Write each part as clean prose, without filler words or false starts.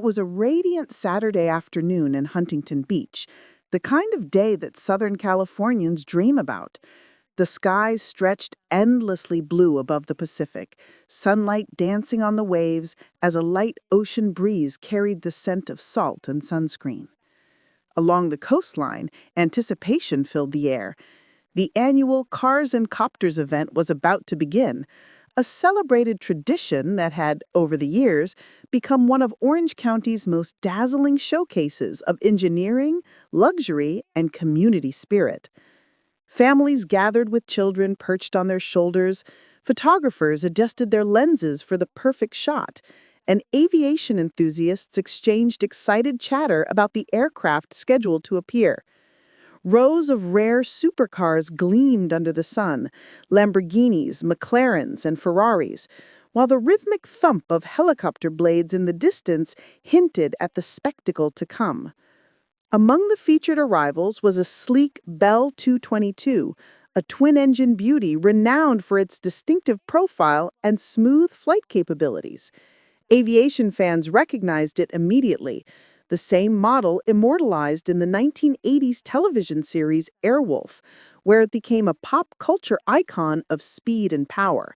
It was a radiant Saturday afternoon in Huntington Beach, the kind of day that Southern Californians dream about. The skies stretched endlessly blue above the Pacific, sunlight dancing on the waves as a light ocean breeze carried the scent of salt and sunscreen. Along the coastline, anticipation filled the air. The annual Cars N Copters event was about to begin, a celebrated tradition that had, over the years, become one of Orange County's most dazzling showcases of engineering, luxury, and community spirit. Families gathered with children perched on their shoulders, photographers adjusted their lenses for the perfect shot, and aviation enthusiasts exchanged excited chatter about the aircraft scheduled to appear. Rows of rare supercars gleamed under the sun, Lamborghinis, McLarens, and Ferraris, while the rhythmic thump of helicopter blades in the distance hinted at the spectacle to come. Among the featured arrivals was a sleek Bell 222, a twin-engine beauty renowned for its distinctive profile and smooth flight capabilities. Aviation fans recognized it immediately, the same model immortalized in the 1980s television series Airwolf, where it became a pop culture icon of speed and power.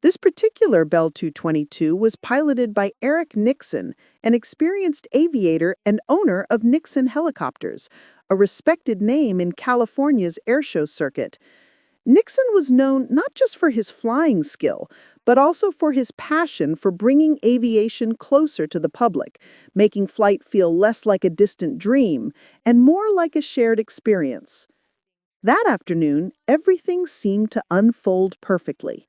This particular Bell 222 was piloted by Eric Nixon, an experienced aviator and owner of Nixon Helicopters, a respected name in California's airshow circuit. Nixon was known not just for his flying skill, but also for his passion for bringing aviation closer to the public, making flight feel less like a distant dream and more like a shared experience. That afternoon, everything seemed to unfold perfectly.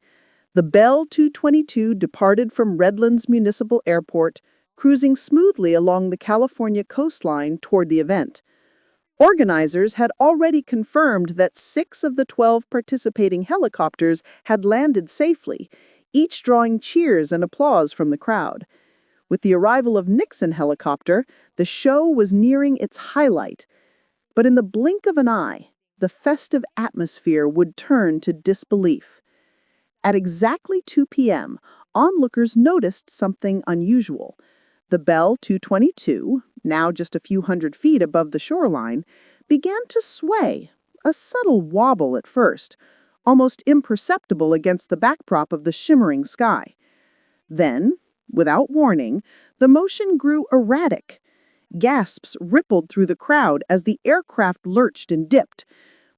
The Bell 222 departed from Redlands Municipal Airport, cruising smoothly along the California coastline toward the event. Organizers had already confirmed that 6 of the 12 participating helicopters had landed safely, each drawing cheers and applause from the crowd. With the arrival of Nixon helicopter, the show was nearing its highlight. But in the blink of an eye, the festive atmosphere would turn to disbelief. At exactly 2 p.m., onlookers noticed something unusual. The Bell 222, now just a few hundred feet above the shoreline, began to sway, a subtle wobble at first, almost imperceptible against the backdrop of the shimmering sky. Then, without warning, the motion grew erratic. Gasps rippled through the crowd as the aircraft lurched and dipped.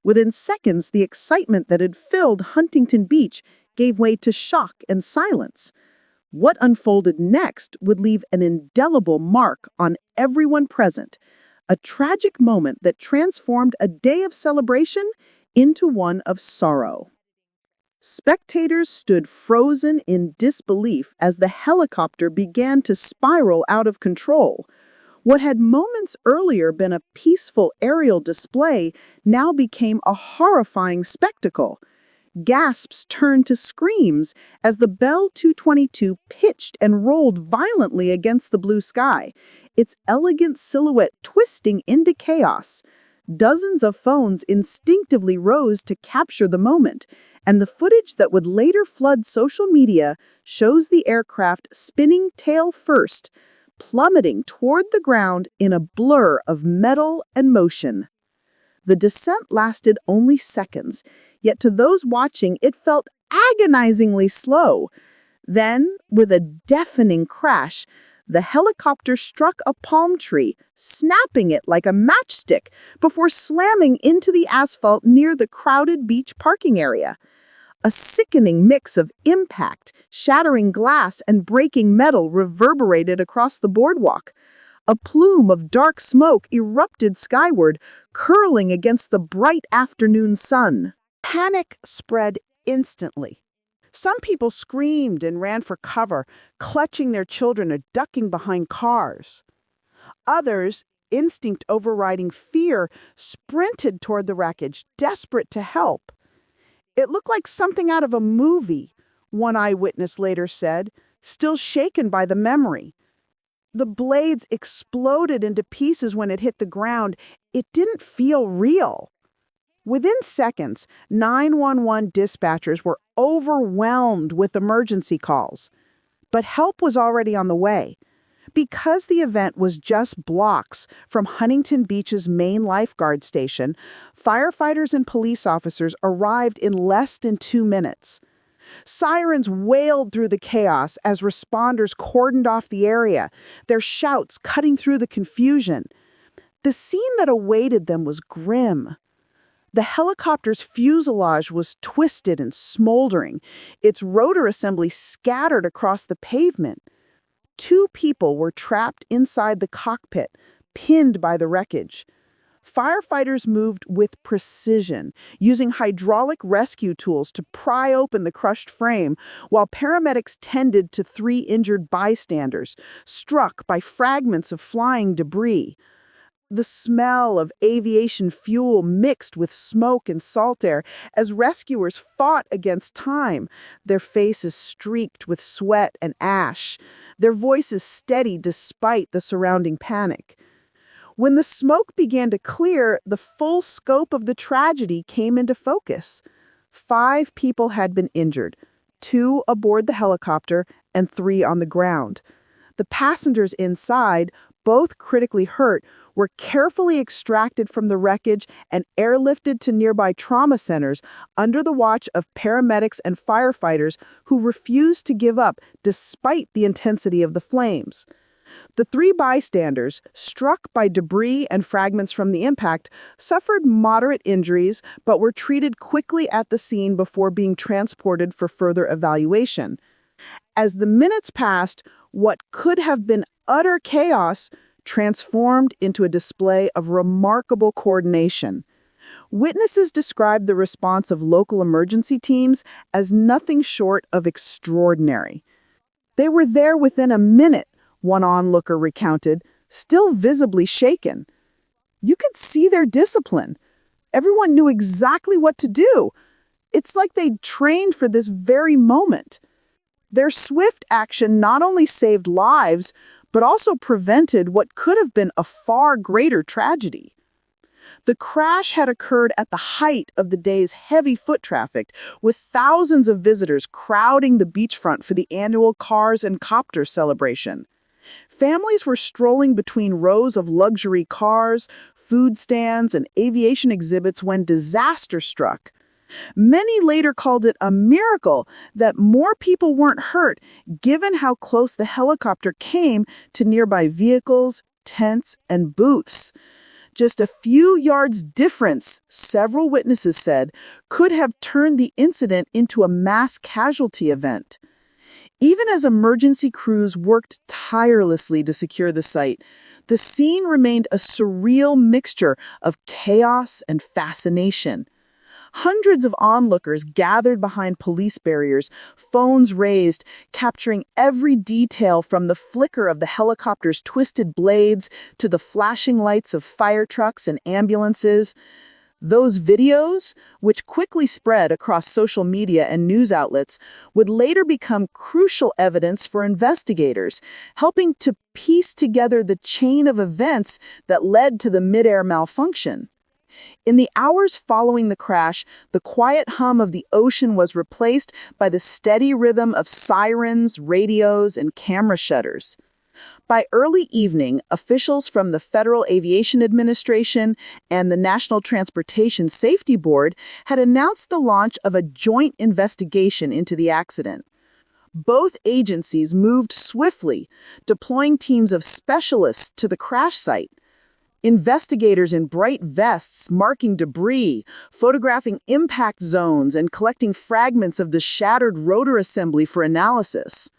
Within seconds, the excitement that had filled Huntington Beach gave way to shock and silence. What unfolded next would leave an indelible mark on everyone present, a tragic moment that transformed a day of celebration into one of sorrow. Spectators stood frozen in disbelief as the helicopter began to spiral out of control. What had moments earlier been a peaceful aerial display now became a horrifying spectacle. Gasps turned to screams as the Bell 222 pitched and rolled violently against the blue sky, its elegant silhouette twisting into chaos. Dozens of phones instinctively rose to capture the moment, and the footage that would later flood social media shows the aircraft spinning tail first, plummeting toward the ground in a blur of metal and motion. The descent lasted only seconds, yet to those watching it felt agonizingly slow. Then, with a deafening crash, the helicopter struck a palm tree, snapping it like a matchstick before slamming into the asphalt near the crowded beach parking area. A sickening mix of impact, shattering glass, and breaking metal reverberated across the boardwalk. A plume of dark smoke erupted skyward, curling against the bright afternoon sun. Panic spread instantly. Some people screamed and ran for cover, clutching their children or ducking behind cars. Others, instinct overriding fear, sprinted toward the wreckage, desperate to help. It looked like something out of a movie, one eyewitness later said, still shaken by the memory. The blades exploded into pieces when it hit the ground. It didn't feel real. Within seconds, 911 dispatchers were overwhelmed with emergency calls. But help was already on the way. Because the event was just blocks from Huntington Beach's main lifeguard station, firefighters and police officers arrived in less than 2 minutes. Sirens wailed through the chaos as responders cordoned off the area, their shouts cutting through the confusion. The scene that awaited them was grim. The helicopter's fuselage was twisted and smoldering, its rotor assembly scattered across the pavement. 2 people were trapped inside the cockpit, pinned by the wreckage. Firefighters moved with precision, using hydraulic rescue tools to pry open the crushed frame, while paramedics tended to 3 injured bystanders, struck by fragments of flying debris. The smell of aviation fuel mixed with smoke and salt air as rescuers fought against time, their faces streaked with sweat and ash, their voices steady despite the surrounding panic. When the smoke began to clear, the full scope of the tragedy came into focus. 5 people had been injured, 2 aboard the helicopter and 3 on the ground. The passengers inside, both critically hurt, were carefully extracted from the wreckage and airlifted to nearby trauma centers under the watch of paramedics and firefighters who refused to give up despite the intensity of the flames. The 3 bystanders, struck by debris and fragments from the impact, suffered moderate injuries but were treated quickly at the scene before being transported for further evaluation. As the minutes passed, what could have been utter chaos transformed into a display of remarkable coordination. Witnesses described the response of local emergency teams as nothing short of extraordinary. They were there within a minute, one onlooker recounted, still visibly shaken. You could see their discipline. Everyone knew exactly what to do. It's like they'd trained for this very moment. Their swift action not only saved lives, but also prevented what could have been a far greater tragedy. The crash had occurred at the height of the day's heavy foot traffic, with thousands of visitors crowding the beachfront for the annual Cars N Copters celebration. Families were strolling between rows of luxury cars, food stands, and aviation exhibits when disaster struck. Many later called it a miracle that more people weren't hurt, given how close the helicopter came to nearby vehicles, tents, and booths. Just a few yards difference, several witnesses said, could have turned the incident into a mass casualty event. Even as emergency crews worked tirelessly to secure the site, the scene remained a surreal mixture of chaos and fascination. Hundreds of onlookers gathered behind police barriers, phones raised, capturing every detail from the flicker of the helicopter's twisted blades to the flashing lights of fire trucks and ambulances. Those videos, which quickly spread across social media and news outlets, would later become crucial evidence for investigators, helping to piece together the chain of events that led to the mid-air malfunction. In the hours following the crash, the quiet hum of the ocean was replaced by the steady rhythm of sirens, radios, and camera shutters. By early evening, officials from the Federal Aviation Administration and the National Transportation Safety Board had announced the launch of a joint investigation into the accident. Both agencies moved swiftly, deploying teams of specialists to the crash site. Investigators in bright vests marking debris, photographing impact zones, and collecting fragments of the shattered rotor assembly for analysis.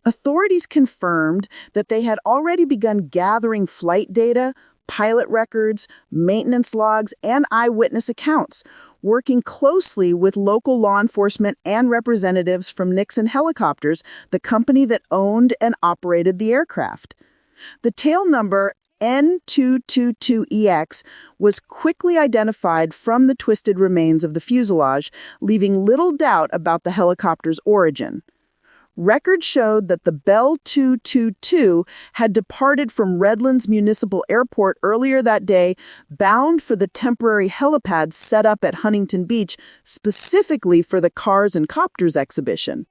Authorities confirmed that they had already begun gathering flight data, pilot records, maintenance logs, and eyewitness accounts, working closely with local law enforcement and representatives from Nixon Helicopters, the company that owned and operated the aircraft. The tail number N222EX was quickly identified from the twisted remains of the fuselage, leaving little doubt about the helicopter's origin. Records showed that the Bell 222 had departed from Redlands Municipal Airport earlier that day, bound for the temporary helipad set up at Huntington Beach specifically for the Cars N Copters exhibition.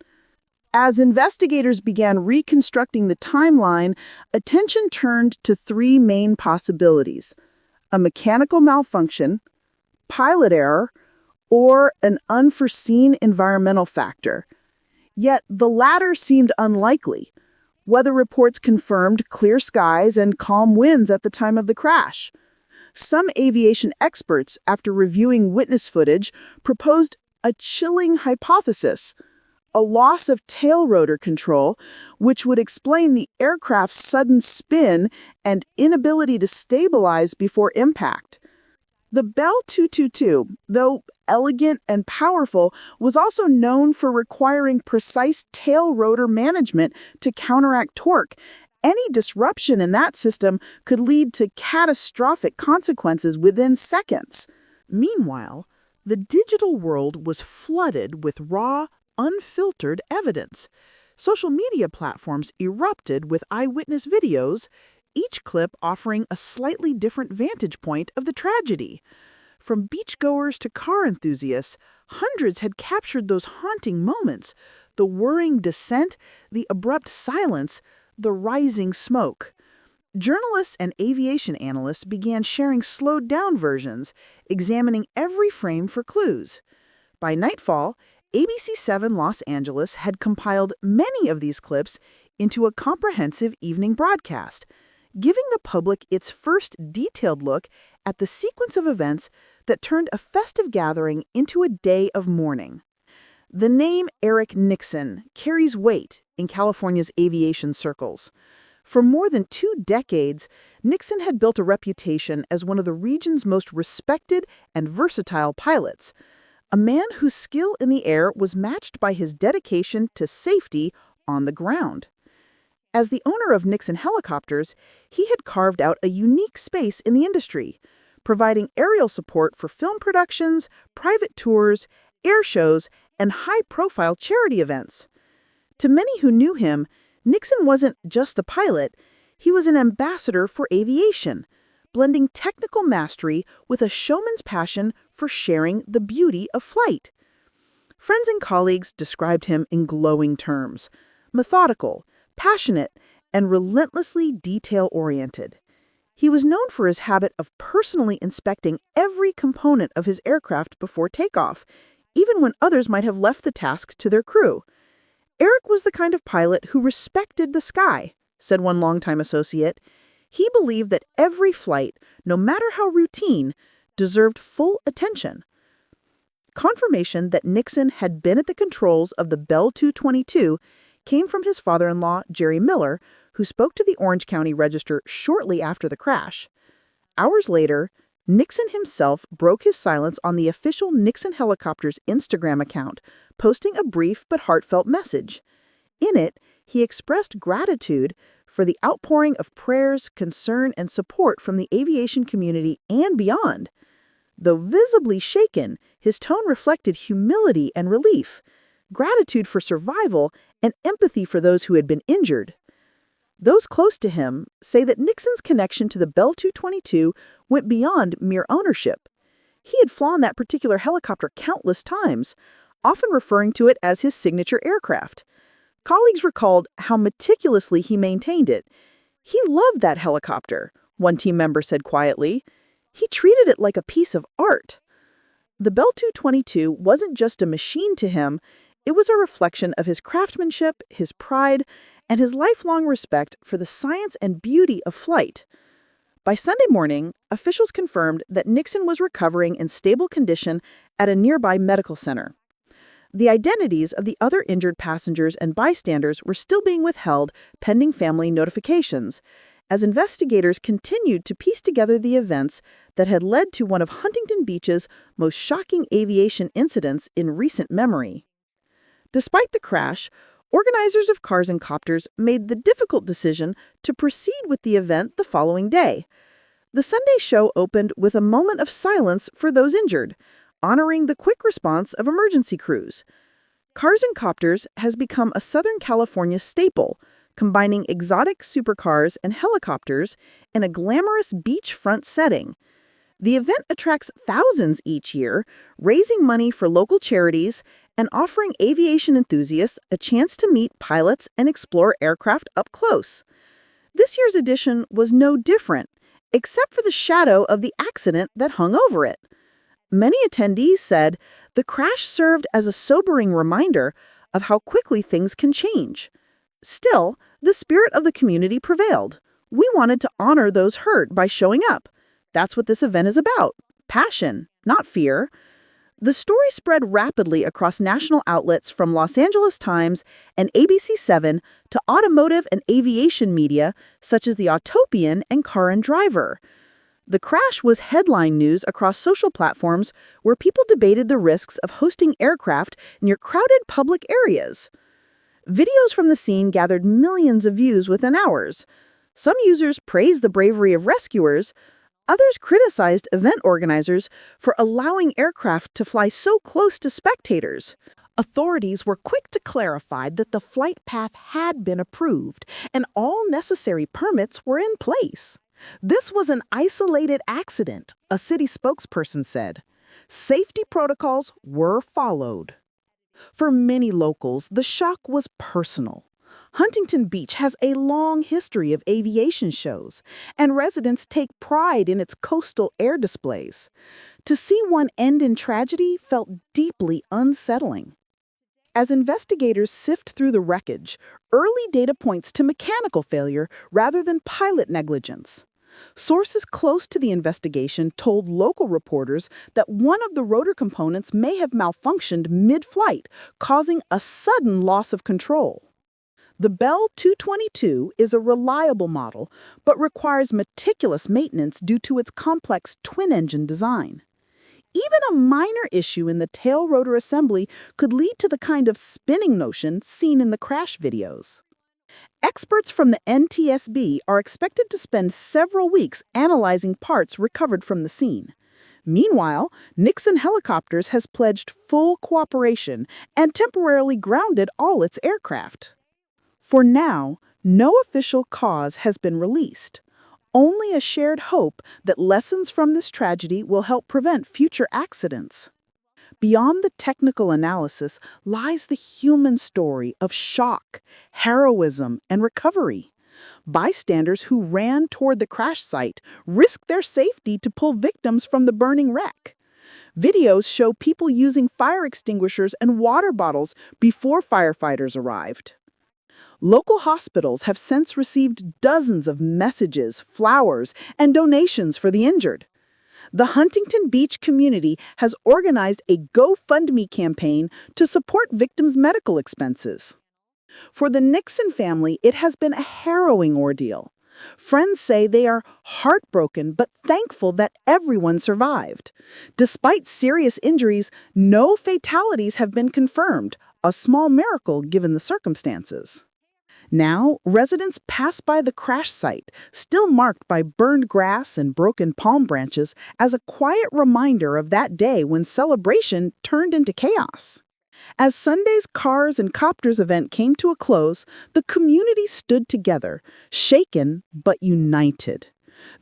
As investigators began reconstructing the timeline, attention turned to three main possibilities: a mechanical malfunction, pilot error, or an unforeseen environmental factor. Yet the latter seemed unlikely. Weather reports confirmed clear skies and calm winds at the time of the crash. Some aviation experts, after reviewing witness footage, proposed a chilling hypothesis: a loss of tail rotor control, which would explain the aircraft's sudden spin and inability to stabilize before impact. The Bell 222, though elegant and powerful, was also known for requiring precise tail rotor management to counteract torque. Any disruption in that system could lead to catastrophic consequences within seconds. Meanwhile, the digital world was flooded with raw, unfiltered evidence. Social media platforms erupted with eyewitness videos, each clip offering a slightly different vantage point of the tragedy. From beachgoers to car enthusiasts, hundreds had captured those haunting moments: the whirring descent, the abrupt silence, the rising smoke. Journalists and aviation analysts began sharing slowed-down versions, examining every frame for clues. By nightfall, ABC7 Los Angeles had compiled many of these clips into a comprehensive evening broadcast, giving the public its first detailed look at the sequence of events that turned a festive gathering into a day of mourning. The name Eric Nixon carries weight in California's aviation circles. For more than 2 decades, Nixon had built a reputation as one of the region's most respected and versatile pilots, a man whose skill in the air was matched by his dedication to safety on the ground. As the owner of Nixon Helicopters, he had carved out a unique space in the industry, providing aerial support for film productions, private tours, air shows, and high-profile charity events. To many who knew him, Nixon wasn't just a pilot, he was an ambassador for aviation, blending technical mastery with a showman's passion for sharing the beauty of flight. Friends and colleagues described him in glowing terms: methodical, passionate, and relentlessly detail-oriented. He was known for his habit of personally inspecting every component of his aircraft before takeoff, even when others might have left the task to their crew. Eric was the kind of pilot who respected the sky, said one longtime associate. He believed that every flight, no matter how routine, deserved full attention. Confirmation that Nixon had been at the controls of the Bell 222 came from his father-in-law, Jerry Miller, who spoke to the Orange County Register shortly after the crash. Hours later, Nixon himself broke his silence on the official Nixon Helicopters Instagram account, posting a brief but heartfelt message. In it, he expressed gratitude for the outpouring of prayers, concern, and support from the aviation community and beyond. Though visibly shaken, his tone reflected humility and relief, gratitude for survival, and empathy for those who had been injured. Those close to him say that Nixon's connection to the Bell 222 went beyond mere ownership. He had flown that particular helicopter countless times, often referring to it as his signature aircraft. Colleagues recalled how meticulously he maintained it. "He loved that helicopter," one team member said quietly. "He treated it like a piece of art." The Bell 222 wasn't just a machine to him, it was a reflection of his craftsmanship, his pride, and his lifelong respect for the science and beauty of flight. By Sunday morning, officials confirmed that Nixon was recovering in stable condition at a nearby medical center. The identities of the other injured passengers and bystanders were still being withheld pending family notifications, as investigators continued to piece together the events that had led to one of Huntington Beach's most shocking aviation incidents in recent memory. Despite the crash, organizers of Cars N Copters made the difficult decision to proceed with the event the following day. The Sunday show opened with a moment of silence for those injured, honoring the quick response of emergency crews. Cars N Copters has become a Southern California staple, combining exotic supercars and helicopters in a glamorous beachfront setting. The event attracts thousands each year, raising money for local charities and offering aviation enthusiasts a chance to meet pilots and explore aircraft up close. This year's edition was no different, except for the shadow of the accident that hung over it. Many attendees said the crash served as a sobering reminder of how quickly things can change. Still, the spirit of the community prevailed. We wanted to honor those hurt by showing up. That's what this event is about. Passion, not fear. The story spread rapidly across national outlets from Los Angeles Times and ABC7 to automotive and aviation media such as The Autopian and Car and Driver. The crash was headline news across social platforms where people debated the risks of hosting aircraft near crowded public areas. Videos from the scene gathered millions of views within hours. Some users praised the bravery of rescuers. Others criticized event organizers for allowing aircraft to fly so close to spectators. Authorities were quick to clarify that the flight path had been approved and all necessary permits were in place. This was an isolated accident, a city spokesperson said. Safety protocols were followed. For many locals, the shock was personal. Huntington Beach has a long history of aviation shows, and residents take pride in its coastal air displays. To see one end in tragedy felt deeply unsettling. As investigators sift through the wreckage, early data points to mechanical failure rather than pilot negligence. Sources close to the investigation told local reporters that one of the rotor components may have malfunctioned mid-flight, causing a sudden loss of control. The Bell 222 is a reliable model, but requires meticulous maintenance due to its complex twin-engine design. Even a minor issue in the tail rotor assembly could lead to the kind of spinning notion seen in the crash videos. Experts from the NTSB are expected to spend several weeks analyzing parts recovered from the scene. Meanwhile, Nixon Helicopters has pledged full cooperation and temporarily grounded all its aircraft. For now, no official cause has been released. Only a shared hope that lessons from this tragedy will help prevent future accidents. Beyond the technical analysis lies the human story of shock, heroism, and recovery. Bystanders who ran toward the crash site risked their safety to pull victims from the burning wreck. Videos show people using fire extinguishers and water bottles before firefighters arrived. Local hospitals have since received dozens of messages, flowers, and donations for the injured. The Huntington Beach community has organized a GoFundMe campaign to support victims' medical expenses. For the Nixon family, it has been a harrowing ordeal. Friends say they are heartbroken but thankful that everyone survived. Despite serious injuries, no fatalities have been confirmed, a small miracle given the circumstances. Now, residents pass by the crash site, still marked by burned grass and broken palm branches, as a quiet reminder of that day when celebration turned into chaos. As Sunday's Cars N Copters event came to a close, the community stood together, shaken but united.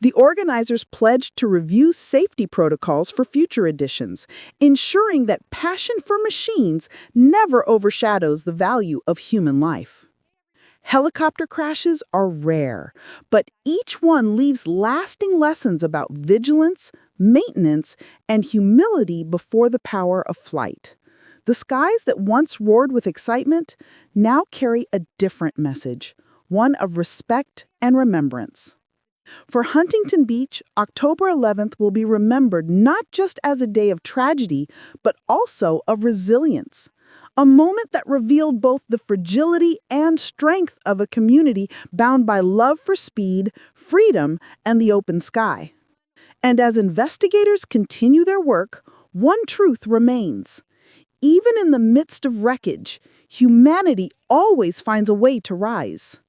The organizers pledged to review safety protocols for future editions, ensuring that passion for machines never overshadows the value of human life. Helicopter crashes are rare, but each one leaves lasting lessons about vigilance, maintenance, and humility before the power of flight. The skies that once roared with excitement now carry a different message, one of respect and remembrance. For Huntington Beach, October 11th will be remembered not just as a day of tragedy, but also of resilience. A moment that revealed both the fragility and strength of a community bound by love for speed, freedom, and the open sky. And as investigators continue their work, one truth remains. Even in the midst of wreckage, humanity always finds a way to rise.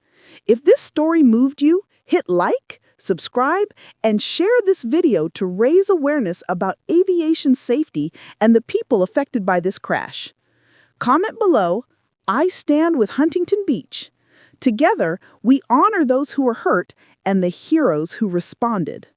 If this story moved you, hit like, subscribe, and share this video to raise awareness about aviation safety and the people affected by this crash. Comment below, I stand with Huntington Beach. Together, we honor those who were hurt and the heroes who responded.